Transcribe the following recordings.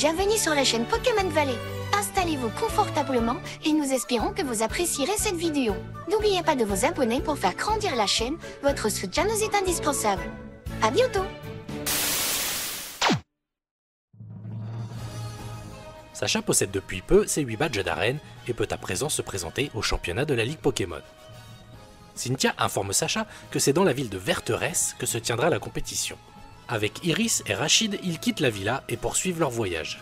bienvenue sur la chaîne Pokémon Valley. Installez-vous confortablement et nous espérons que vous apprécierez cette vidéo. N'oubliez pas de vous abonner pour faire grandir la chaîne, votre soutien nous est indispensable. À bientôt! Sacha possède depuis peu ses 8 badges d'arène et peut à présent se présenter au championnat de la Ligue Pokémon. Cynthia informe Sacha que c'est dans la ville de Verterès que se tiendra la compétition. Avec Iris et Rachid, ils quittent la villa et poursuivent leur voyage.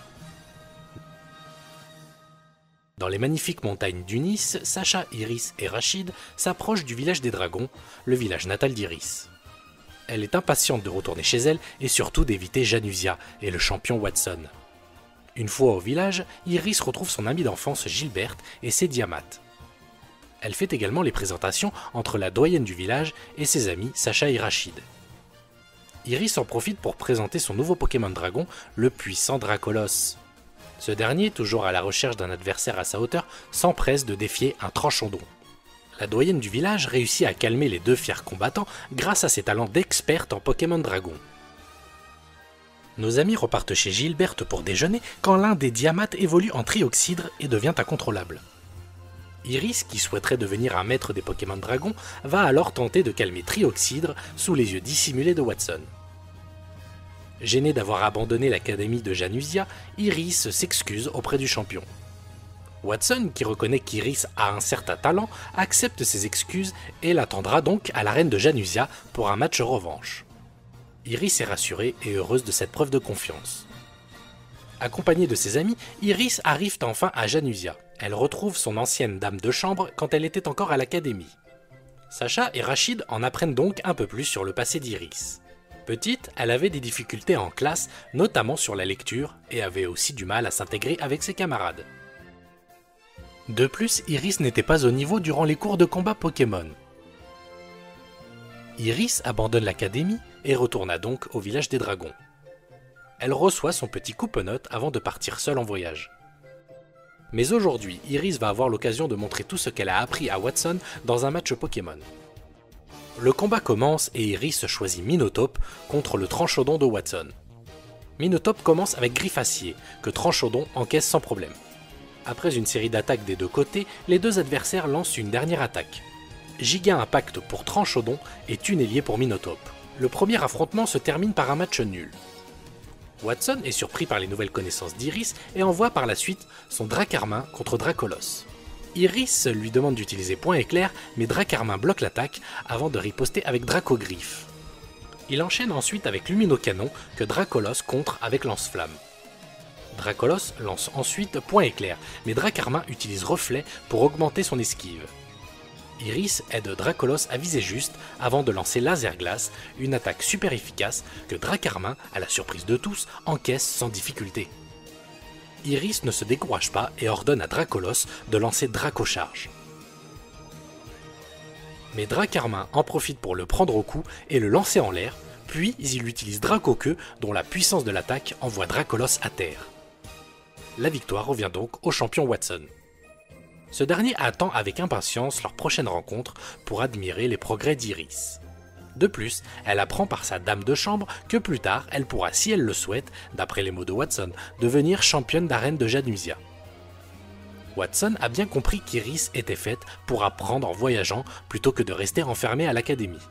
Dans les magnifiques montagnes d'Unis, Sacha, Iris et Rachid s'approchent du village des dragons, le village natal d'Iris. Elle est impatiente de retourner chez elle et surtout d'éviter Janusia et le champion Watson. Une fois au village, Iris retrouve son amie d'enfance Gilberte et ses Diamates. Elle fait également les présentations entre la doyenne du village et ses amis Sacha et Rachid. Iris en profite pour présenter son nouveau Pokémon Dragon, le puissant Dracolos. Ce dernier, toujours à la recherche d'un adversaire à sa hauteur, s'empresse de défier un Tranchandon. La doyenne du village réussit à calmer les deux fiers combattants grâce à ses talents d'experte en Pokémon Dragon. Nos amis repartent chez Gilberte pour déjeuner quand l'un des Diamates évolue en Trioxydre et devient incontrôlable. Iris, qui souhaiterait devenir un maître des Pokémon Dragon, va alors tenter de calmer Trioxydre sous les yeux dissimulés de Watson. Gênée d'avoir abandonné l'académie de Janusia, Iris s'excuse auprès du champion. Watson, qui reconnaît qu'Iris a un certain talent, accepte ses excuses et l'attendra donc à l'arène de Janusia pour un match revanche. Iris est rassurée et heureuse de cette preuve de confiance. Accompagnée de ses amis, Iris arrive enfin à Janusia. Elle retrouve son ancienne dame de chambre quand elle était encore à l'académie. Sacha et Rachid en apprennent donc un peu plus sur le passé d'Iris. Petite, elle avait des difficultés en classe, notamment sur la lecture, et avait aussi du mal à s'intégrer avec ses camarades. De plus, Iris n'était pas au niveau durant les cours de combat Pokémon. Iris abandonne l'académie et retourna donc au village des dragons. Elle reçoit son petit coupe-note avant de partir seule en voyage. Mais aujourd'hui, Iris va avoir l'occasion de montrer tout ce qu'elle a appris à Watson dans un match Pokémon. Le combat commence et Iris choisit Minotape contre le Tranchandon de Watson. Minotape commence avec Griffacier, que Tranchandon encaisse sans problème. Après une série d'attaques des deux côtés, les deux adversaires lancent une dernière attaque. Giga Impact pour Tranchandon et Tunnelier pour Minotape. Le premier affrontement se termine par un match nul. Watson est surpris par les nouvelles connaissances d'Iris et envoie par la suite son Dracarmin contre Dracolos. Iris lui demande d'utiliser Point Éclair, mais Dracarmin bloque l'attaque avant de riposter avec Dracogriffe. Il enchaîne ensuite avec Luminocanon que Dracolos contre avec Lance-Flamme. Dracolos lance ensuite Point Éclair, mais Dracarmin utilise Reflet pour augmenter son esquive. Iris aide Dracolos à viser juste avant de lancer Laser Glace, une attaque super efficace que Dracarmin, à la surprise de tous, encaisse sans difficulté. Iris ne se décourage pas et ordonne à Dracolos de lancer Dracocharge. Mais Dracarmin en profite pour le prendre au cou et le lancer en l'air, puis il utilise Dracoqueue dont la puissance de l'attaque envoie Dracolos à terre. La victoire revient donc au champion Watson. Ce dernier attend avec impatience leur prochaine rencontre pour admirer les progrès d'Iris. De plus, elle apprend par sa dame de chambre que plus tard, elle pourra, si elle le souhaite, d'après les mots de Watson, devenir championne d'arène de Janusia. Watson a bien compris qu'Iris était faite pour apprendre en voyageant plutôt que de rester enfermée à l'académie.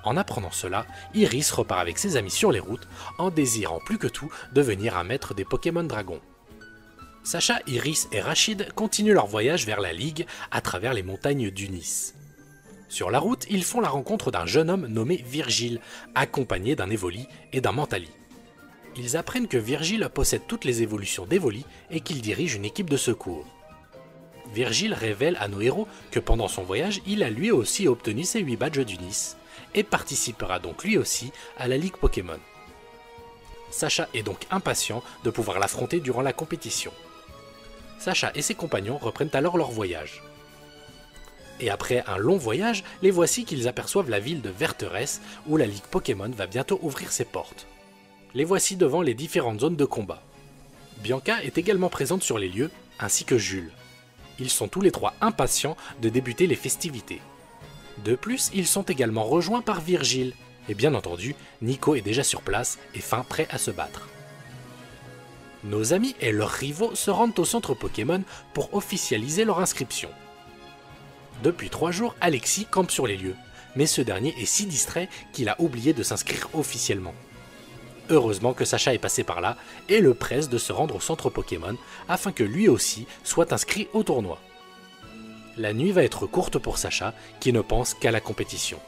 En apprenant cela, Iris repart avec ses amis sur les routes, en désirant plus que tout devenir un maître des Pokémon Dragon. Sacha, Iris et Rachid continuent leur voyage vers la Ligue à travers les montagnes d'Unis. Sur la route, ils font la rencontre d'un jeune homme nommé Virgile, accompagné d'un Evoli et d'un Mentali. Ils apprennent que Virgile possède toutes les évolutions d'Evoli et qu'il dirige une équipe de secours. Virgile révèle à nos héros que pendant son voyage, il a lui aussi obtenu ses 8 badges d'Unis et participera donc lui aussi à la Ligue Pokémon. Sacha est donc impatient de pouvoir l'affronter durant la compétition. Sacha et ses compagnons reprennent alors leur voyage. Et après un long voyage, les voici qu'ils aperçoivent la ville de Verterès où la Ligue Pokémon va bientôt ouvrir ses portes. Les voici devant les différentes zones de combat. Bianca est également présente sur les lieux, ainsi que Jules. Ils sont tous les trois impatients de débuter les festivités. De plus, ils sont également rejoints par Virgile, et bien entendu, Nico est déjà sur place et fin prêt à se battre. Nos amis et leurs rivaux se rendent au centre Pokémon pour officialiser leur inscription. Depuis 3 jours, Alexis campe sur les lieux, mais ce dernier est si distrait qu'il a oublié de s'inscrire officiellement. Heureusement que Sacha est passé par là et le presse de se rendre au centre Pokémon afin que lui aussi soit inscrit au tournoi. La nuit va être courte pour Sacha qui ne pense qu'à la compétition.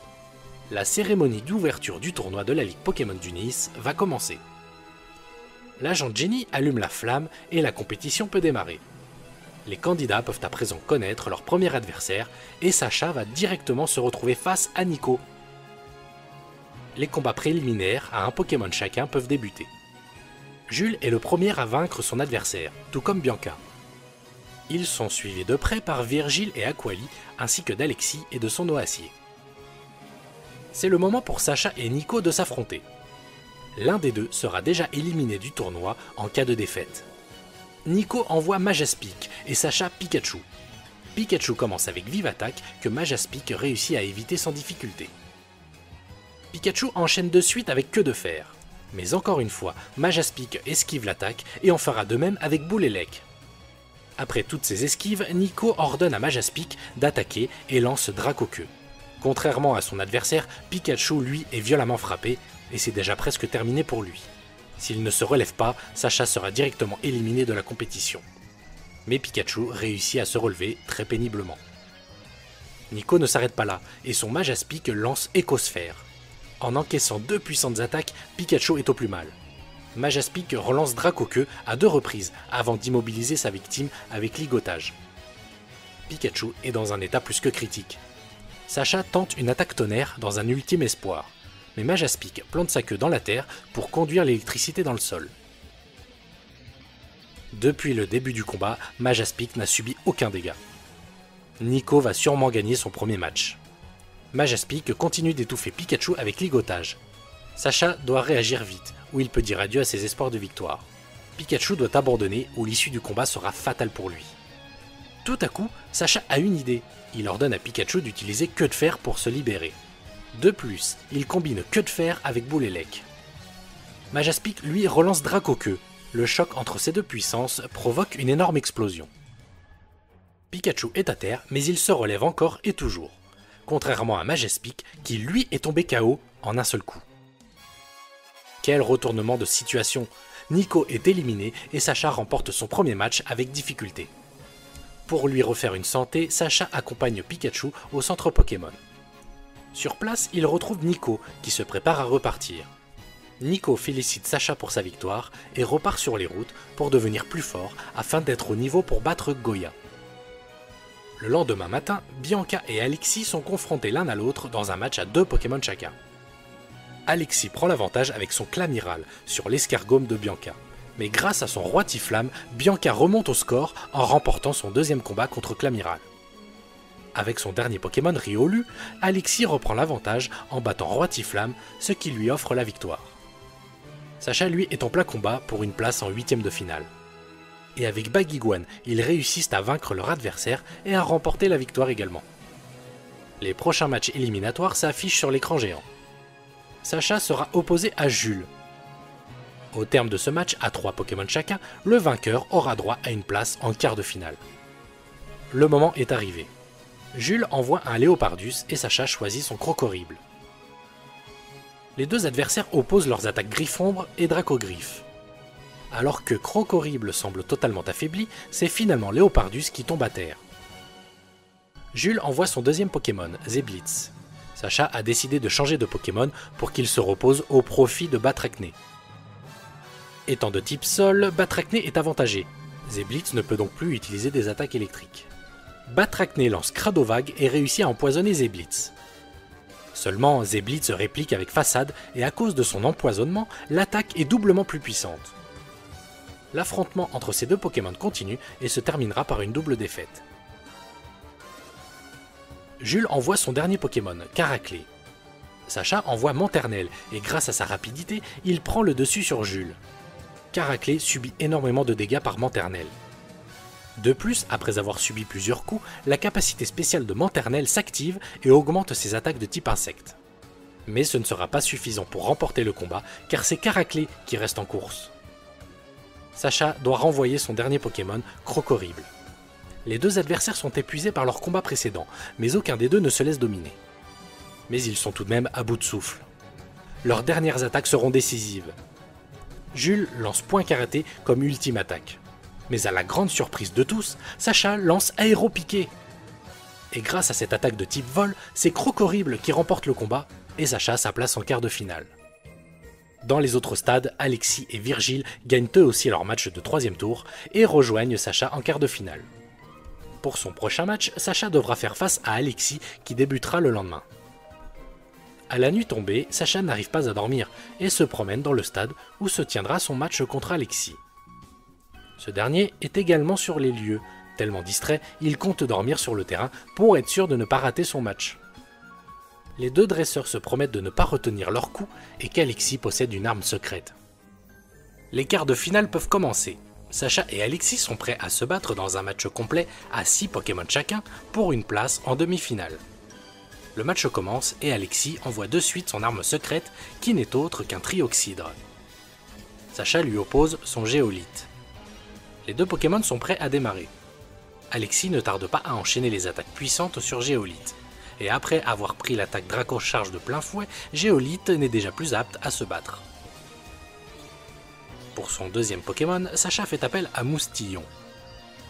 La cérémonie d'ouverture du tournoi de la Ligue Pokémon du Nice va commencer. L'agent Jenny allume la flamme et la compétition peut démarrer. Les candidats peuvent à présent connaître leur premier adversaire et Sacha va directement se retrouver face à Nico. Les combats préliminaires à un Pokémon chacun peuvent débuter. Jules est le premier à vaincre son adversaire, tout comme Bianca. Ils sont suivis de près par Virgile et Aquali, ainsi que d'Alexis et de son Oacier. C'est le moment pour Sacha et Nico de s'affronter. L'un des deux sera déjà éliminé du tournoi en cas de défaite. Nico envoie Majaspic et Sacha Pikachu. Pikachu commence avec Vive Attaque que Majaspic réussit à éviter sans difficulté. Pikachu enchaîne de suite avec Queue de Fer. Mais encore une fois, Majaspic esquive l'attaque et en fera de même avec Boulélec. Après toutes ces esquives, Nico ordonne à Majaspic d'attaquer et lance Dracoqueue. Contrairement à son adversaire, Pikachu lui est violemment frappé et c'est déjà presque terminé pour lui. S'il ne se relève pas, Sacha sera directement éliminé de la compétition. Mais Pikachu réussit à se relever très péniblement. Nico ne s'arrête pas là et son Majaspic lance Écosphère. En encaissant 2 puissantes attaques, Pikachu est au plus mal. Majaspic relance Dracoqueue à 2 reprises avant d'immobiliser sa victime avec ligotage. Pikachu est dans un état plus que critique. Sacha tente une attaque tonnerre dans un ultime espoir, mais Majaspic plante sa queue dans la terre pour conduire l'électricité dans le sol. Depuis le début du combat, Majaspic n'a subi aucun dégât. Nico va sûrement gagner son premier match. Majaspic continue d'étouffer Pikachu avec ligotage. Sacha doit réagir vite, ou il peut dire adieu à ses espoirs de victoire. Pikachu doit abandonner ou l'issue du combat sera fatale pour lui. Tout à coup, Sacha a une idée. Il ordonne à Pikachu d'utiliser Queue de Fer pour se libérer. De plus, il combine Queue de Fer avec Boulélec. Majaspic lui relance Dracoqueue. Le choc entre ces deux puissances provoque une énorme explosion. Pikachu est à terre, mais il se relève encore et toujours. Contrairement à Majaspic, qui lui est tombé KO en un seul coup. Quel retournement de situation! Nico est éliminé et Sacha remporte son premier match avec difficulté. Pour lui refaire une santé, Sacha accompagne Pikachu au centre Pokémon. Sur place, il retrouve Nico, qui se prépare à repartir. Nico félicite Sacha pour sa victoire et repart sur les routes pour devenir plus fort afin d'être au niveau pour battre Goya. Le lendemain matin, Bianca et Alexis sont confrontés l'un à l'autre dans un match à 2 Pokémon chacun. Alexis prend l'avantage avec son Clamiral sur l'escargome de Bianca. Mais grâce à son Roitiflamme, Bianca remonte au score en remportant son deuxième combat contre Clamiral. Avec son dernier Pokémon Riolu, Alexis reprend l'avantage en battant Roitiflamme, ce qui lui offre la victoire. Sacha lui est en plein combat pour une place en 8e de finale. Et avec Baguiguane, ils réussissent à vaincre leur adversaire et à remporter la victoire également. Les prochains matchs éliminatoires s'affichent sur l'écran géant. Sacha sera opposé à Jules. Au terme de ce match à 3 Pokémon chacun, le vainqueur aura droit à une place en quart de finale. Le moment est arrivé. Jules envoie un Léopardus et Sacha choisit son Crocorible. Les deux adversaires opposent leurs attaques Griffombre et Dracogriffe. Alors que Crocorible semble totalement affaibli, c'est finalement Léopardus qui tombe à terre. Jules envoie son deuxième Pokémon, Zeblitz. Sacha a décidé de changer de Pokémon pour qu'il se repose au profit de Batracné. Étant de type sol, Batracné est avantagé. Zeblitz ne peut donc plus utiliser des attaques électriques. Batracné lance Cradovague et réussit à empoisonner Zeblitz. Seulement, Zeblitz réplique avec façade et à cause de son empoisonnement, l'attaque est doublement plus puissante. L'affrontement entre ces deux Pokémon continue et se terminera par une double défaite. Jules envoie son dernier Pokémon, Caraclé. Sacha envoie Monternelle et grâce à sa rapidité, il prend le dessus sur Jules. Caraclé subit énormément de dégâts par Monternelle. De plus, après avoir subi plusieurs coups, la capacité spéciale de Monternelle s'active et augmente ses attaques de type insecte. Mais ce ne sera pas suffisant pour remporter le combat car c'est Caraclé qui reste en course. Sacha doit renvoyer son dernier Pokémon, Crocorible. Les deux adversaires sont épuisés par leur combat précédent, mais aucun des deux ne se laisse dominer. Mais ils sont tout de même à bout de souffle. Leurs dernières attaques seront décisives. Jules lance Point Karaté comme ultime attaque. Mais à la grande surprise de tous, Sacha lance Aéropiqué. Et grâce à cette attaque de type vol, c'est Crocorible qui remporte le combat et Sacha sa place en quart de finale. Dans les autres stades, Alexis et Virgile gagnent eux aussi leur match de 3e tour et rejoignent Sacha en quart de finale. Pour son prochain match, Sacha devra faire face à Alexis qui débutera le lendemain. À la nuit tombée, Sacha n'arrive pas à dormir et se promène dans le stade où se tiendra son match contre Alexis. Ce dernier est également sur les lieux. Tellement distrait, il compte dormir sur le terrain pour être sûr de ne pas rater son match. Les deux dresseurs se promettent de ne pas retenir leur coup et qu'Alexis possède une arme secrète. Les quarts de finale peuvent commencer. Sacha et Alexis sont prêts à se battre dans un match complet à 6 Pokémon chacun pour une place en demi-finale. Le match commence et Alexis envoie de suite son arme secrète qui n'est autre qu'un Trioxydre. Sacha lui oppose son Géolite. Les deux Pokémon sont prêts à démarrer. Alexis ne tarde pas à enchaîner les attaques puissantes sur Géolite. Et après avoir pris l'attaque Draco Charge de plein fouet, Géolite n'est déjà plus apte à se battre. Pour son deuxième Pokémon, Sacha fait appel à Moustillon.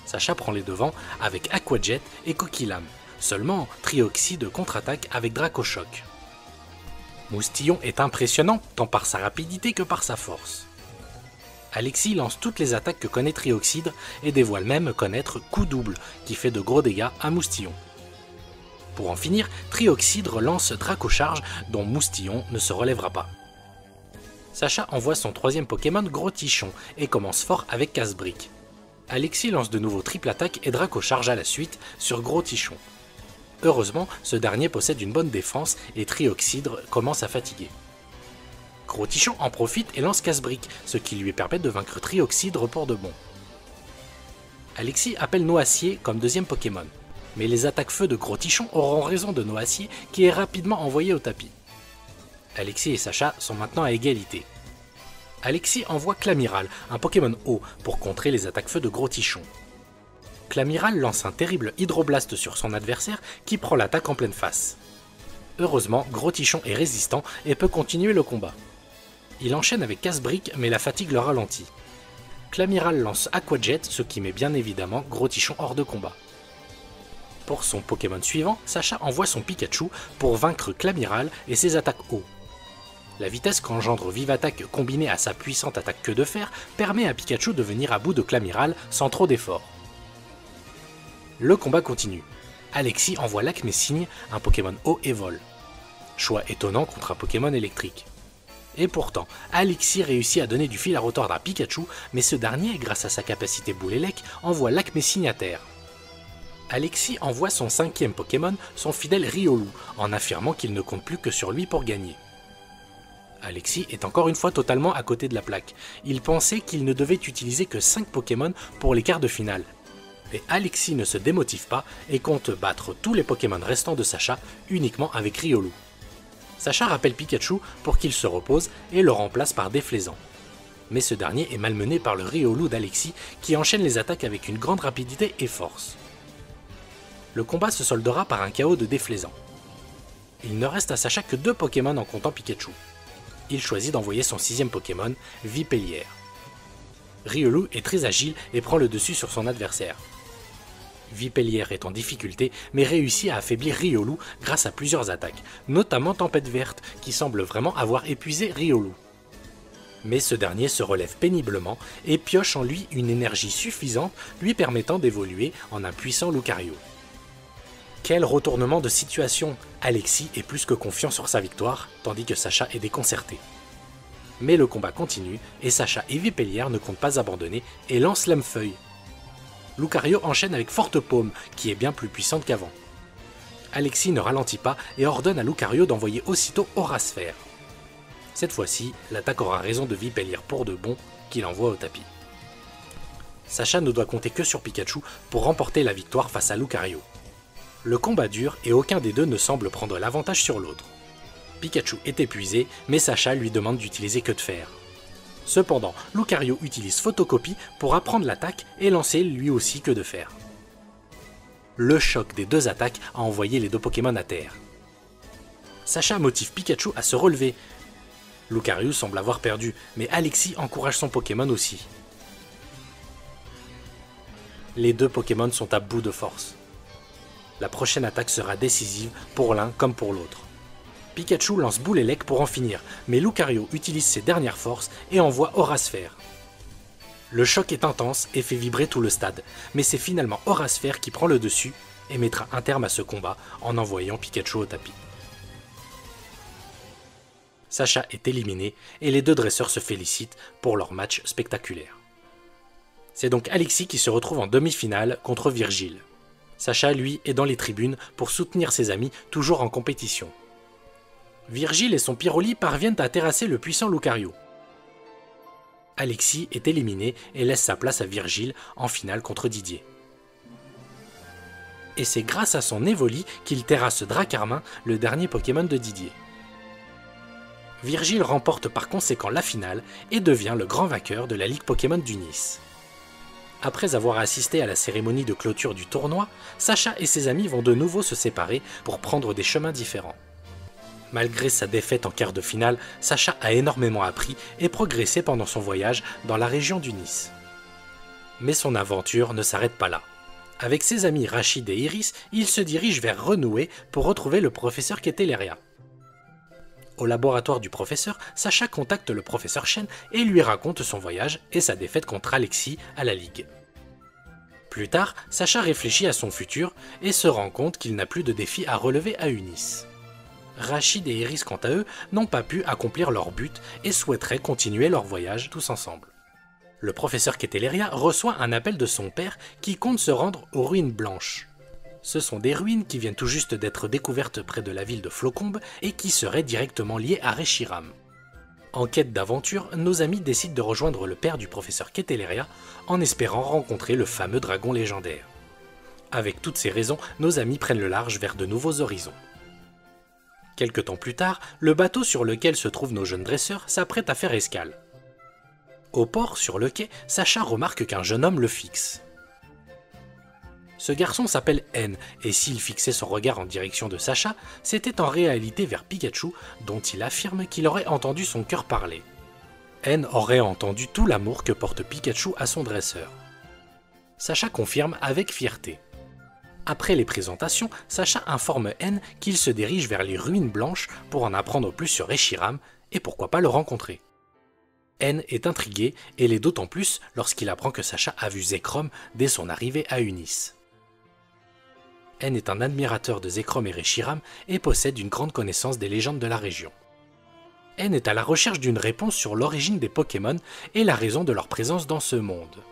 Sacha prend les devants avec Aqua Jet et Coquillam. Seulement, Trioxyde contre-attaque avec Draco Choc. Moustillon est impressionnant tant par sa rapidité que par sa force. Alexis lance toutes les attaques que connaît Trioxydre et dévoile même connaître Coup Double qui fait de gros dégâts à Moustillon. Pour en finir, Trioxydre lance Draco Charge dont Moustillon ne se relèvera pas. Sacha envoie son troisième Pokémon Gros Tichon et commence fort avec Casse-Brique. Alexis lance de nouveau triple attaque et Draco Charge à la suite sur Gros Tichon. Heureusement, ce dernier possède une bonne défense et Trioxydre commence à fatiguer. Gros Tichon en profite et lance Casse-Brique, ce qui lui permet de vaincre Trioxydre pour de bon. Alexis appelle Noacier comme deuxième Pokémon, mais les attaques feu de Gros Tichon auront raison de Noacier qui est rapidement envoyé au tapis. Alexis et Sacha sont maintenant à égalité. Alexis envoie Clamiral, un Pokémon eau, pour contrer les attaques feu de Gros Tichon. Clamiral lance un terrible Hydroblast sur son adversaire qui prend l'attaque en pleine face. Heureusement, Gros Tichon est résistant et peut continuer le combat. Il enchaîne avec Casse-Brique mais la fatigue le ralentit. Clamiral lance Aqua Jet, ce qui met bien évidemment Gros Tichon hors de combat. Pour son Pokémon suivant, Sacha envoie son Pikachu pour vaincre Clamiral et ses attaques eau. La vitesse qu'engendre Vive Attaque combinée à sa puissante attaque Queue de Fer permet à Pikachu de venir à bout de Clamiral sans trop d'efforts. Le combat continue. Alexis envoie Lacmé-Cygne, un Pokémon eau et vol. Choix étonnant contre un Pokémon électrique. Et pourtant, Alexis réussit à donner du fil à retordre à Pikachu, mais ce dernier, grâce à sa capacité boule élec, envoie Lacmé-Cygne à terre. Alexis envoie son cinquième Pokémon, son fidèle Riolu, en affirmant qu'il ne compte plus que sur lui pour gagner. Alexis est encore une fois totalement à côté de la plaque. Il pensait qu'il ne devait utiliser que 5 Pokémon pour les quarts de finale. Mais Alexis ne se démotive pas et compte battre tous les Pokémon restants de Sacha uniquement avec Riolu. Sacha rappelle Pikachu pour qu'il se repose et le remplace par Déflaisant. Mais ce dernier est malmené par le Riolu d'Alexis qui enchaîne les attaques avec une grande rapidité et force. Le combat se soldera par un KO de Déflaisant. Il ne reste à Sacha que 2 Pokémon en comptant Pikachu. Il choisit d'envoyer son 6ème Pokémon, Vipellière. Riolu est très agile et prend le dessus sur son adversaire. Vipellière est en difficulté mais réussit à affaiblir Riolu grâce à plusieurs attaques, notamment Tempête Verte qui semble vraiment avoir épuisé Riolu. Mais ce dernier se relève péniblement et pioche en lui une énergie suffisante lui permettant d'évoluer en un puissant Lucario. Quel retournement de situation! Alexis est plus que confiant sur sa victoire, tandis que Sacha est déconcerté. Mais le combat continue, et Sacha et Vipellière ne comptent pas abandonner et lancent Lame-Feuille. Lucario enchaîne avec Forte Paume, qui est bien plus puissante qu'avant. Alexis ne ralentit pas et ordonne à Lucario d'envoyer aussitôt Aura Sphère. Cette fois-ci, l'attaque aura raison de Vipellière pour de bon, qu'il envoie au tapis. Sacha ne doit compter que sur Pikachu pour remporter la victoire face à Lucario. Le combat dure et aucun des deux ne semble prendre l'avantage sur l'autre. Pikachu est épuisé, mais Sacha lui demande d'utiliser Queue de Fer. Cependant, Lucario utilise Photocopie pour apprendre l'attaque et lancer lui aussi que de faire. Le choc des deux attaques a envoyé les deux Pokémon à terre. Sacha motive Pikachu à se relever. Lucario semble avoir perdu, mais Alexis encourage son Pokémon aussi. Les deux Pokémon sont à bout de force. La prochaine attaque sera décisive pour l'un comme pour l'autre. Pikachu lance Boule Élec pour en finir, mais Lucario utilise ses dernières forces et envoie Aura Sphère. Le choc est intense et fait vibrer tout le stade, mais c'est finalement Aura Sphère qui prend le dessus et mettra un terme à ce combat en envoyant Pikachu au tapis. Sacha est éliminé et les deux dresseurs se félicitent pour leur match spectaculaire. C'est donc Alexis qui se retrouve en demi-finale contre Virgile. Sacha, lui, est dans les tribunes pour soutenir ses amis toujours en compétition. Virgile et son Pyroli parviennent à terrasser le puissant Lucario. Alexis est éliminé et laisse sa place à Virgile en finale contre Didier. Et c'est grâce à son Évoli qu'il terrasse Dracarmin, le dernier Pokémon de Didier. Virgile remporte par conséquent la finale et devient le grand vainqueur de la Ligue Pokémon d'Unis. Après avoir assisté à la cérémonie de clôture du tournoi, Sacha et ses amis vont de nouveau se séparer pour prendre des chemins différents. Malgré sa défaite en quart de finale, Sacha a énormément appris et progressé pendant son voyage dans la région d'Unis. Mais son aventure ne s'arrête pas là. Avec ses amis Rachid et Iris, il se dirige vers Renoué pour retrouver le professeur Keteleria. Au laboratoire du professeur, Sacha contacte le professeur Chen et lui raconte son voyage et sa défaite contre Alexis à la Ligue. Plus tard, Sacha réfléchit à son futur et se rend compte qu'il n'a plus de défi à relever à Unis. Rachid et Iris, quant à eux, n'ont pas pu accomplir leur but et souhaiteraient continuer leur voyage tous ensemble. Le professeur Keteleria reçoit un appel de son père qui compte se rendre aux ruines blanches. Ce sont des ruines qui viennent tout juste d'être découvertes près de la ville de Flocombe et qui seraient directement liées à Reshiram. En quête d'aventure, nos amis décident de rejoindre le père du professeur Keteleria en espérant rencontrer le fameux dragon légendaire. Avec toutes ces raisons, nos amis prennent le large vers de nouveaux horizons. Quelque temps plus tard, le bateau sur lequel se trouvent nos jeunes dresseurs s'apprête à faire escale. Au port, sur le quai, Sacha remarque qu'un jeune homme le fixe. Ce garçon s'appelle N, et s'il fixait son regard en direction de Sacha, c'était en réalité vers Pikachu, dont il affirme qu'il aurait entendu son cœur parler. N aurait entendu tout l'amour que porte Pikachu à son dresseur. Sacha confirme avec fierté. Après les présentations, Sacha informe N qu'il se dirige vers les ruines blanches pour en apprendre plus sur Reshiram et pourquoi pas le rencontrer. N est intrigué et l'est d'autant plus lorsqu'il apprend que Sacha a vu Zekrom dès son arrivée à Unis. N est un admirateur de Zekrom et Reshiram et possède une grande connaissance des légendes de la région. N est à la recherche d'une réponse sur l'origine des Pokémon et la raison de leur présence dans ce monde.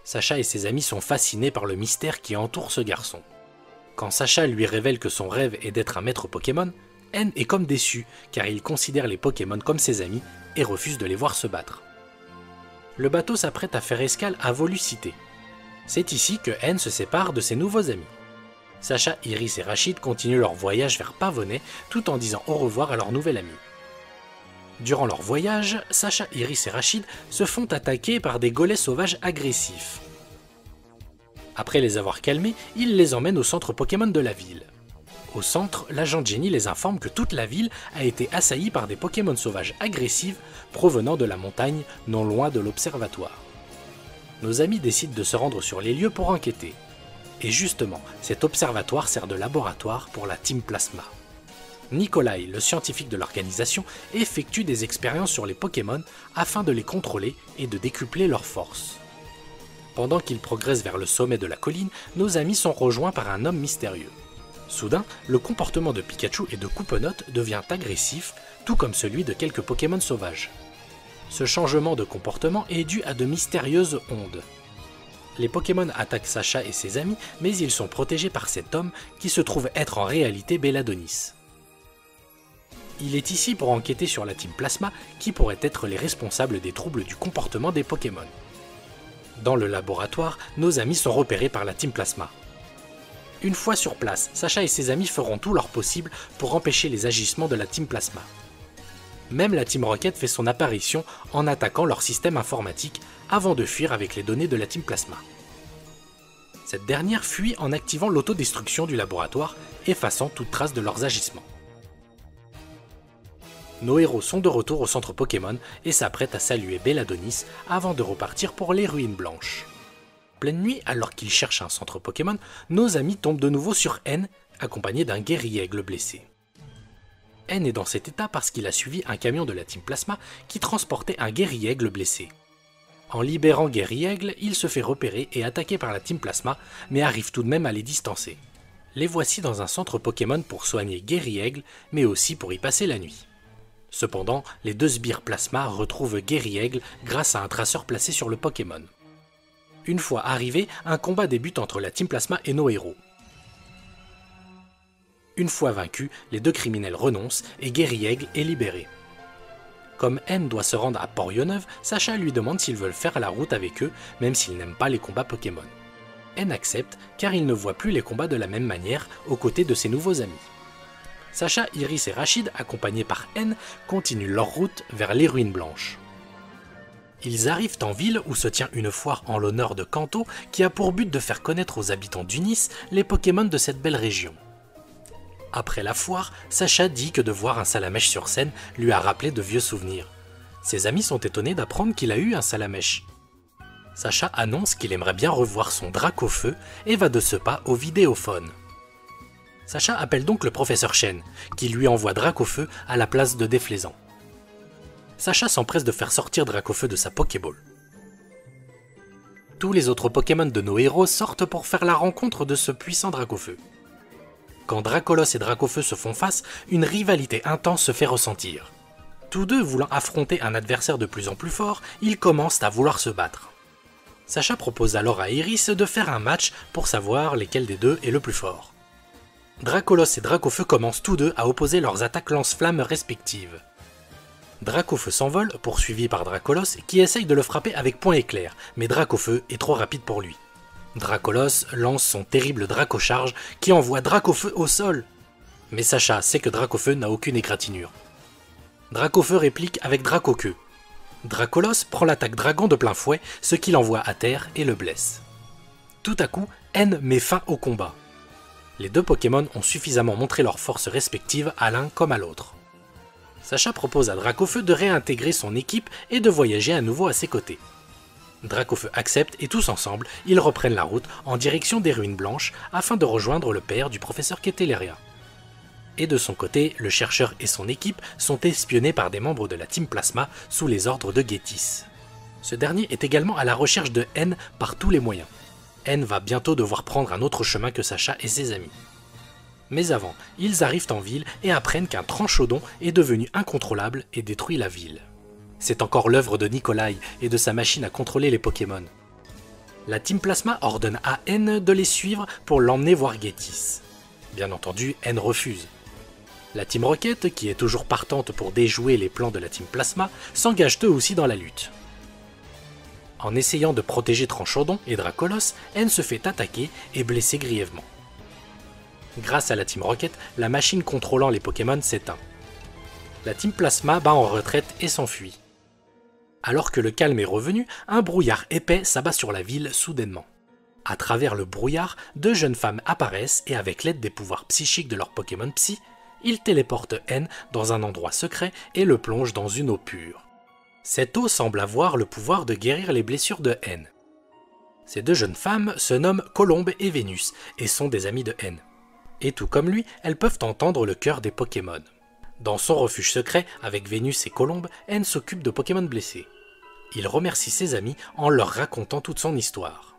Sacha et ses amis sont fascinés par le mystère qui entoure ce garçon. Quand Sacha lui révèle que son rêve est d'être un maître Pokémon, N est comme déçu car il considère les Pokémon comme ses amis et refuse de les voir se battre. Le bateau s'apprête à faire escale à Volucité. C'est ici que N se sépare de ses nouveaux amis. Sacha, Iris et Rachid continuent leur voyage vers Pavonnet tout en disant au revoir à leur nouvel ami. Durant leur voyage, Sacha, Iris et Rachid se font attaquer par des golets sauvages agressifs. Après les avoir calmés, ils les emmènent au centre Pokémon de la ville. Au centre, l'agent Jenny les informe que toute la ville a été assaillie par des Pokémon sauvages agressifs provenant de la montagne non loin de l'observatoire. Nos amis décident de se rendre sur les lieux pour enquêter. Et justement, cet observatoire sert de laboratoire pour la Team Plasma. Nikolai, le scientifique de l'organisation, effectue des expériences sur les Pokémon afin de les contrôler et de décupler leurs forces. Pendant qu'ils progressent vers le sommet de la colline, nos amis sont rejoints par un homme mystérieux. Soudain, le comportement de Pikachu et de Couponote devient agressif, tout comme celui de quelques Pokémon sauvages. Ce changement de comportement est dû à de mystérieuses ondes. Les Pokémon attaquent Sacha et ses amis, mais ils sont protégés par cet homme qui se trouve être en réalité Belladonis. Il est ici pour enquêter sur la Team Plasma qui pourrait être les responsables des troubles du comportement des Pokémon. Dans le laboratoire, nos amis sont repérés par la Team Plasma. Une fois sur place, Sacha et ses amis feront tout leur possible pour empêcher les agissements de la Team Plasma. Même la Team Rocket fait son apparition en attaquant leur système informatique avant de fuir avec les données de la Team Plasma. Cette dernière fuit en activant l'autodestruction du laboratoire, effaçant toute trace de leurs agissements. Nos héros sont de retour au centre Pokémon et s'apprêtent à saluer Belladonis avant de repartir pour les ruines blanches. Pleine nuit, alors qu'ils cherchent un centre Pokémon, nos amis tombent de nouveau sur N, accompagné d'un guerrier-aigle blessé. N est dans cet état parce qu'il a suivi un camion de la Team Plasma qui transportait un guerrier-aigle blessé. En libérant Guerrier-aigle, il se fait repérer et attaquer par la Team Plasma, mais arrive tout de même à les distancer. Les voici dans un centre Pokémon pour soigner Guerrier-aigle, mais aussi pour y passer la nuit. Cependant, les deux sbires Plasma retrouvent Guerrier-aigle grâce à un traceur placé sur le Pokémon. Une fois arrivé, un combat débute entre la Team Plasma et nos héros. Une fois vaincus, les deux criminels renoncent et Guerrier-aigle est libéré. Comme N doit se rendre à Port-Yonneuve, Sacha lui demande s'ils veulent faire la route avec eux, même s'il n'aime pas les combats Pokémon. N accepte car il ne voit plus les combats de la même manière aux côtés de ses nouveaux amis. Sacha, Iris et Rachid, accompagnés par N, continuent leur route vers les ruines blanches. Ils arrivent en ville où se tient une foire en l'honneur de Kanto qui a pour but de faire connaître aux habitants d'Unis les Pokémon de cette belle région. Après la foire, Sacha dit que de voir un Salamèche sur scène lui a rappelé de vieux souvenirs. Ses amis sont étonnés d'apprendre qu'il a eu un Salamèche. Sacha annonce qu'il aimerait bien revoir son Dracofeu et va de ce pas au vidéophone. Sacha appelle donc le professeur Chen, qui lui envoie Dracofeu à la place de Déflaisant. Sacha s'empresse de faire sortir Dracofeu de sa Pokéball. Tous les autres Pokémon de nos héros sortent pour faire la rencontre de ce puissant Dracofeu. Quand Dracolos et Dracofeu se font face, une rivalité intense se fait ressentir. Tous deux voulant affronter un adversaire de plus en plus fort, ils commencent à vouloir se battre. Sacha propose alors à Iris de faire un match pour savoir lequel des deux est le plus fort. Dracolos et Dracofeu commencent tous deux à opposer leurs attaques lance-flammes respectives. Dracofeu s'envole, poursuivi par Dracolos qui essaye de le frapper avec point éclair, mais Dracofeu est trop rapide pour lui. Dracolos lance son terrible Dracocharge qui envoie Dracofeu au sol. Mais Sacha sait que Dracofeu n'a aucune égratignure. Dracofeu réplique avec Dracoqueue. Dracolos prend l'attaque dragon de plein fouet, ce qui l'envoie à terre et le blesse. Tout à coup, N met fin au combat. Les deux Pokémon ont suffisamment montré leurs forces respectives à l'un comme à l'autre. Sacha propose à Dracofeu de réintégrer son équipe et de voyager à nouveau à ses côtés. Dracofeu accepte et tous ensemble, ils reprennent la route en direction des ruines blanches afin de rejoindre le père du professeur Keteleria. Et de son côté, le chercheur et son équipe sont espionnés par des membres de la Team Plasma sous les ordres de Gétis. Ce dernier est également à la recherche de N par tous les moyens. N va bientôt devoir prendre un autre chemin que Sacha et ses amis. Mais avant, ils arrivent en ville et apprennent qu'un Tranchodon est devenu incontrôlable et détruit la ville. C'est encore l'œuvre de Nikolai et de sa machine à contrôler les Pokémon. La Team Plasma ordonne à N de les suivre pour l'emmener voir Gétis. Bien entendu, N refuse. La Team Rocket, qui est toujours partante pour déjouer les plans de la Team Plasma, s'engage eux aussi dans la lutte. En essayant de protéger Tranchodon et Dracolos, N se fait attaquer et blesser grièvement. Grâce à la Team Rocket, la machine contrôlant les Pokémon s'éteint. La Team Plasma bat en retraite et s'enfuit. Alors que le calme est revenu, un brouillard épais s'abat sur la ville soudainement. À travers le brouillard, deux jeunes femmes apparaissent et avec l'aide des pouvoirs psychiques de leur Pokémon Psy, ils téléportent N dans un endroit secret et le plongent dans une eau pure. Cette eau semble avoir le pouvoir de guérir les blessures de N. Ces deux jeunes femmes se nomment Colombe et Vénus et sont des amies de N. Et tout comme lui, elles peuvent entendre le cœur des Pokémon. Dans son refuge secret, avec Vénus et Colombe, N s'occupe de Pokémon blessés. Il remercie ses amis en leur racontant toute son histoire.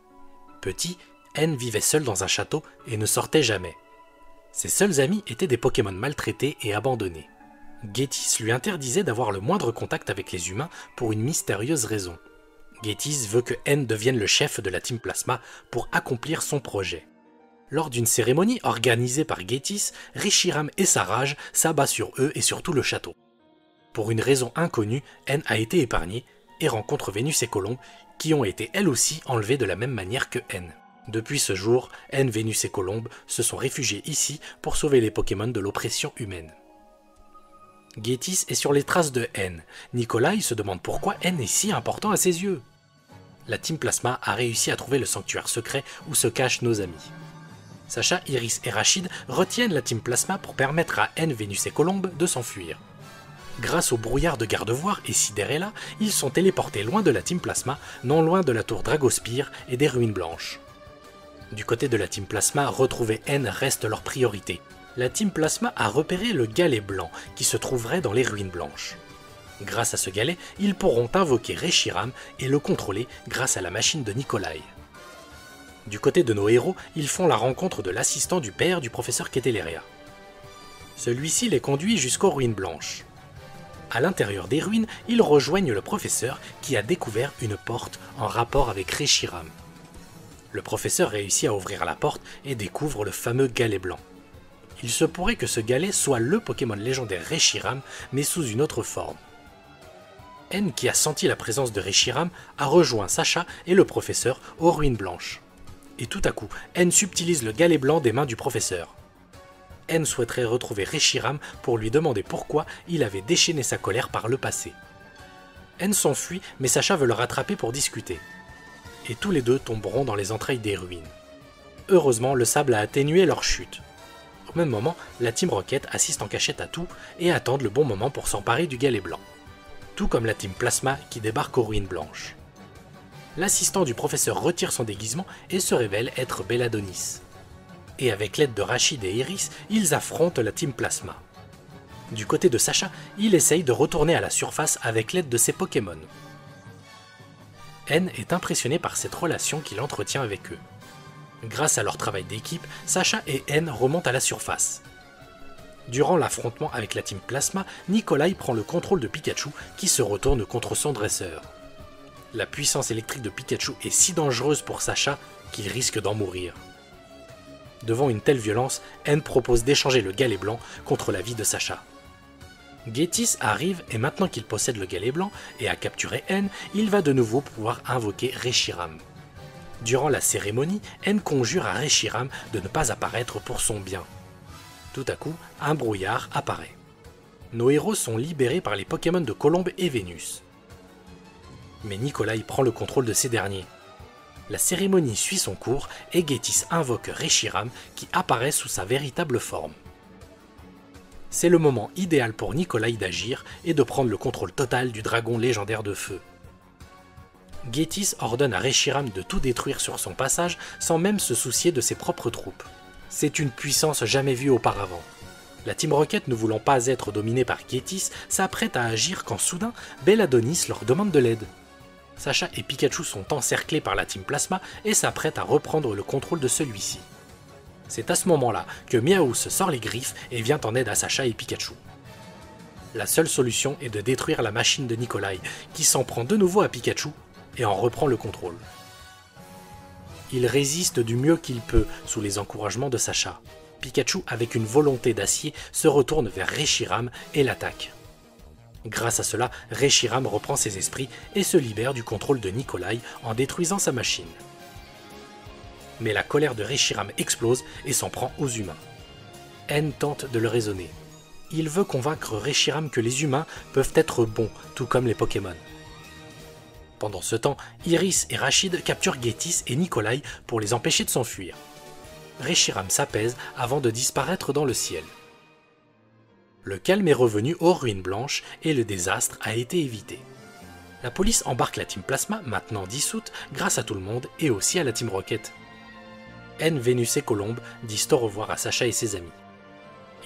Petit, N vivait seul dans un château et ne sortait jamais. Ses seuls amis étaient des Pokémon maltraités et abandonnés. Gétis lui interdisait d'avoir le moindre contact avec les humains pour une mystérieuse raison. Gétis veut que N devienne le chef de la Team Plasma pour accomplir son projet. Lors d'une cérémonie organisée par Gétis, Reshiram et sa rage s'abattent sur eux et sur tout le château. Pour une raison inconnue, N a été épargné et rencontre Vénus et Colombe qui ont été elles aussi enlevées de la même manière que N. Depuis ce jour, N, Vénus et Colombe se sont réfugiés ici pour sauver les Pokémon de l'oppression humaine. Gétis est sur les traces de N. Nikolai se demande pourquoi N est si important à ses yeux. La Team Plasma a réussi à trouver le sanctuaire secret où se cachent nos amis. Sacha, Iris et Rachid retiennent la Team Plasma pour permettre à N, Vénus et Colombe de s'enfuir. Grâce au brouillard de Gardevoir et Cinderella, ils sont téléportés loin de la Team Plasma, non loin de la tour Dragospire et des ruines blanches. Du côté de la Team Plasma, retrouver N reste leur priorité. La Team Plasma a repéré le galet blanc qui se trouverait dans les ruines blanches. Grâce à ce galet, ils pourront invoquer Reshiram et le contrôler grâce à la machine de Nikolai. Du côté de nos héros, ils font la rencontre de l'assistant du père du professeur Keteleria. Celui-ci les conduit jusqu'aux ruines blanches. À l'intérieur des ruines, ils rejoignent le professeur qui a découvert une porte en rapport avec Reshiram. Le professeur réussit à ouvrir la porte et découvre le fameux galet blanc. Il se pourrait que ce galet soit le Pokémon légendaire Reshiram, mais sous une autre forme. N, qui a senti la présence de Reshiram, a rejoint Sacha et le professeur aux ruines blanches. Et tout à coup, N subtilise le galet blanc des mains du professeur. N souhaiterait retrouver Reshiram pour lui demander pourquoi il avait déchaîné sa colère par le passé. N s'enfuit, mais Sacha veut le rattraper pour discuter. Et tous les deux tomberont dans les entrailles des ruines. Heureusement, le sable a atténué leur chute. Au même moment, la Team Rocket assiste en cachette à tout et attend le bon moment pour s'emparer du galet blanc. Tout comme la Team Plasma qui débarque aux ruines blanches. L'assistant du professeur retire son déguisement et se révèle être Belladonis. Et avec l'aide de Rachid et Iris, ils affrontent la Team Plasma. Du côté de Sacha, il essaye de retourner à la surface avec l'aide de ses Pokémon. N est impressionné par cette relation qu'il entretient avec eux. Grâce à leur travail d'équipe, Sacha et N remontent à la surface. Durant l'affrontement avec la Team Plasma, Nikolai prend le contrôle de Pikachu qui se retourne contre son dresseur. La puissance électrique de Pikachu est si dangereuse pour Sacha qu'il risque d'en mourir. Devant une telle violence, N propose d'échanger le galet blanc contre la vie de Sacha. Gétis arrive et maintenant qu'il possède le galet blanc et a capturé N, il va de nouveau pouvoir invoquer Reshiram. Durant la cérémonie, N conjure à Reshiram de ne pas apparaître pour son bien. Tout à coup, un brouillard apparaît. Nos héros sont libérés par les Pokémon de Colombe et Vénus. Mais Nikolai prend le contrôle de ces derniers. La cérémonie suit son cours et Gétis invoque Reshiram qui apparaît sous sa véritable forme. C'est le moment idéal pour Nikolai d'agir et de prendre le contrôle total du dragon légendaire de feu. Gétis ordonne à Reshiram de tout détruire sur son passage sans même se soucier de ses propres troupes. C'est une puissance jamais vue auparavant. La Team Rocket, ne voulant pas être dominée par Gétis, s'apprête à agir quand soudain, Belladonis leur demande de l'aide. Sacha et Pikachu sont encerclés par la Team Plasma et s'apprêtent à reprendre le contrôle de celui-ci. C'est à ce moment-là que Meowth sort les griffes et vient en aide à Sacha et Pikachu. La seule solution est de détruire la machine de Nikolai, qui s'en prend de nouveau à Pikachu et en reprend le contrôle. Il résiste du mieux qu'il peut sous les encouragements de Sacha. Pikachu, avec une volonté d'acier, se retourne vers Reshiram et l'attaque. Grâce à cela, Reshiram reprend ses esprits et se libère du contrôle de Nikolai en détruisant sa machine. Mais la colère de Reshiram explose et s'en prend aux humains. N tente de le raisonner. Il veut convaincre Reshiram que les humains peuvent être bons, tout comme les Pokémon. Pendant ce temps, Iris et Rachid capturent Gétis et Nikolai pour les empêcher de s'enfuir. Reshiram s'apaise avant de disparaître dans le ciel. Le calme est revenu aux ruines blanches et le désastre a été évité. La police embarque la Team Plasma, maintenant dissoute, grâce à tout le monde et aussi à la Team Rocket. N, Vénus et Colombe disent au revoir à Sacha et ses amis.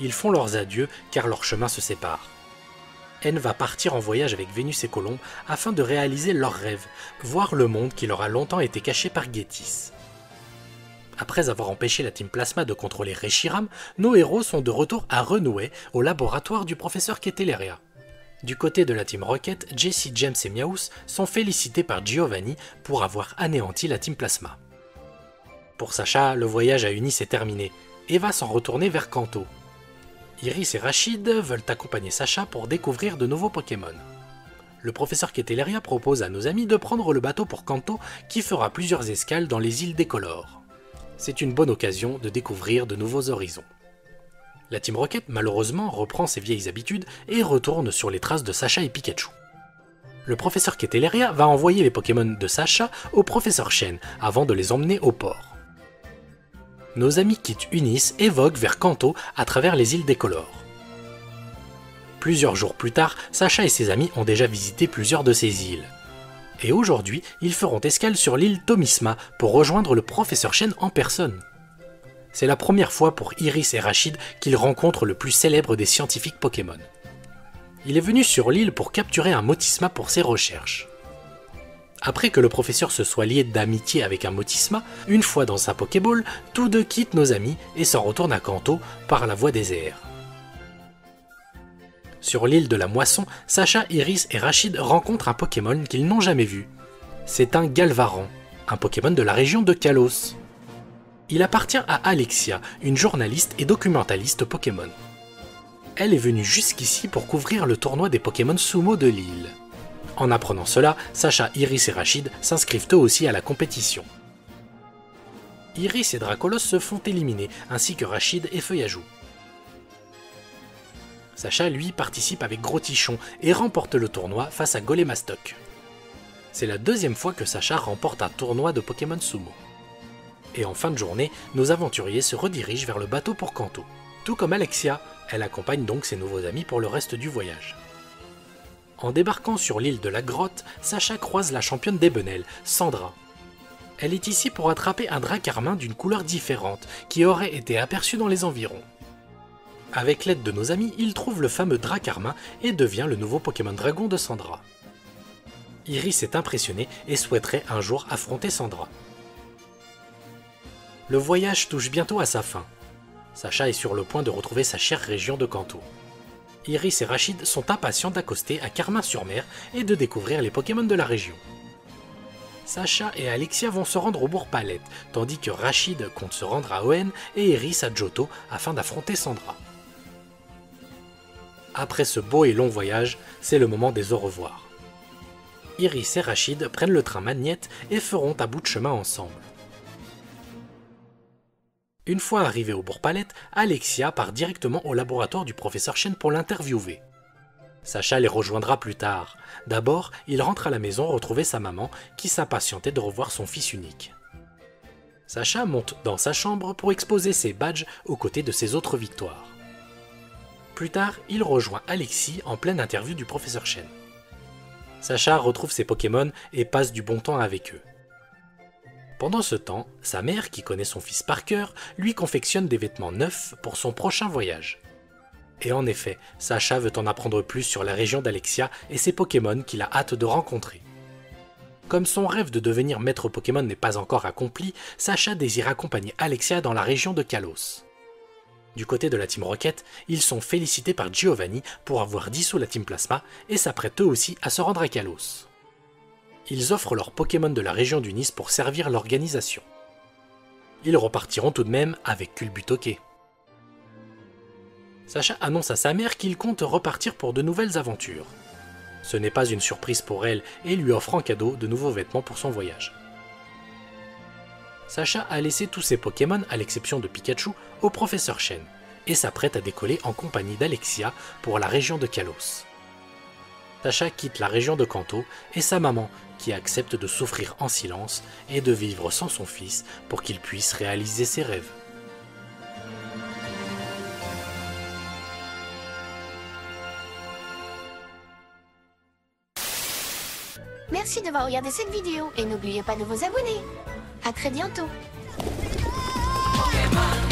Ils font leurs adieux car leurs chemins se séparent. N va partir en voyage avec Vénus et Colombe afin de réaliser leurs rêves, voir le monde qui leur a longtemps été caché par Gétis. Après avoir empêché la Team Plasma de contrôler Reshiram, nos héros sont de retour à Renouet, au laboratoire du professeur Keteleria. Du côté de la Team Rocket, Jessie, James et Meowth sont félicités par Giovanni pour avoir anéanti la Team Plasma. Pour Sacha, le voyage à Unis est terminé et va s'en retourner vers Kanto. Iris et Rachid veulent accompagner Sacha pour découvrir de nouveaux Pokémon. Le professeur Keteleria propose à nos amis de prendre le bateau pour Kanto qui fera plusieurs escales dans les îles Décolores. C'est une bonne occasion de découvrir de nouveaux horizons. La Team Rocket malheureusement reprend ses vieilles habitudes et retourne sur les traces de Sacha et Pikachu. Le professeur Keteleria va envoyer les Pokémon de Sacha au professeur Chen avant de les emmener au port. Nos amis quittent Unis et voguent vers Kanto à travers les îles Décolores. Plusieurs jours plus tard, Sacha et ses amis ont déjà visité plusieurs de ces îles. Et aujourd'hui, ils feront escale sur l'île Tomisma pour rejoindre le professeur Chen en personne. C'est la première fois pour Iris et Rachid qu'ils rencontrent le plus célèbre des scientifiques Pokémon. Il est venu sur l'île pour capturer un Motisma pour ses recherches. Après que le professeur se soit lié d'amitié avec un Motisma, une fois dans sa Pokéball, tous deux quittent nos amis et s'en retournent à Kanto par la voie des airs. Sur l'île de la Moisson, Sacha, Iris et Rachid rencontrent un Pokémon qu'ils n'ont jamais vu. C'est un Galvaran, un Pokémon de la région de Kalos. Il appartient à Alexia, une journaliste et documentaliste Pokémon. Elle est venue jusqu'ici pour couvrir le tournoi des Pokémon Sumo de l'île. En apprenant cela, Sacha, Iris et Rachid s'inscrivent eux aussi à la compétition. Iris et Dracolos se font éliminer, ainsi que Rachid et Feuillajou. Sacha, lui, participe avec Gros-Tichon et remporte le tournoi face à Golémastoc. C'est la deuxième fois que Sacha remporte un tournoi de Pokémon Sumo. Et en fin de journée, nos aventuriers se redirigent vers le bateau pour Kanto. Tout comme Alexia, elle accompagne donc ses nouveaux amis pour le reste du voyage. En débarquant sur l'île de la grotte, Sacha croise la championne d'Ebenel, Sandra. Elle est ici pour attraper un Dracarmin d'une couleur différente, qui aurait été aperçu dans les environs. Avec l'aide de nos amis, il trouve le fameux Dracarmin et devient le nouveau Pokémon Dragon de Sandra. Iris est impressionnée et souhaiterait un jour affronter Sandra. Le voyage touche bientôt à sa fin. Sacha est sur le point de retrouver sa chère région de Kanto. Iris et Rachid sont impatients d'accoster à Carmin-sur-Mer et de découvrir les Pokémon de la région. Sacha et Alexia vont se rendre au Bourg-Palette, tandis que Rachid compte se rendre à Hoenn et Iris à Johto afin d'affronter Sandra. Après ce beau et long voyage, c'est le moment des au revoir. Iris et Rachid prennent le train Magnette et feront un bout de chemin ensemble. Une fois arrivée au Bourg-Palette, Alexia part directement au laboratoire du professeur Chen pour l'interviewer. Sacha les rejoindra plus tard. D'abord, il rentre à la maison retrouver sa maman qui s'impatientait de revoir son fils unique. Sacha monte dans sa chambre pour exposer ses badges aux côtés de ses autres victoires. Plus tard, il rejoint Alexis en pleine interview du professeur Chen. Sacha retrouve ses Pokémon et passe du bon temps avec eux. Pendant ce temps, sa mère, qui connaît son fils par cœur, lui confectionne des vêtements neufs pour son prochain voyage. Et en effet, Sacha veut en apprendre plus sur la région d'Alexia et ses Pokémon qu'il a hâte de rencontrer. Comme son rêve de devenir maître Pokémon n'est pas encore accompli, Sacha désire accompagner Alexia dans la région de Kalos. Du côté de la Team Rocket, ils sont félicités par Giovanni pour avoir dissous la Team Plasma et s'apprêtent eux aussi à se rendre à Kalos. Ils offrent leurs Pokémon de la région d'Unis pour servir l'organisation. Ils repartiront tout de même avec Culbutoke. Sacha annonce à sa mère qu'il compte repartir pour de nouvelles aventures. Ce n'est pas une surprise pour elle et lui offre en cadeau de nouveaux vêtements pour son voyage. Sacha a laissé tous ses Pokémon, à l'exception de Pikachu, au professeur Chen et s'apprête à décoller en compagnie d'Alexia pour la région de Kalos. Sacha quitte la région de Kanto et sa maman qui accepte de souffrir en silence et de vivre sans son fils pour qu'il puisse réaliser ses rêves. Merci d'avoir regardé cette vidéo et n'oubliez pas de vous abonner. À très bientôt. Pokémon.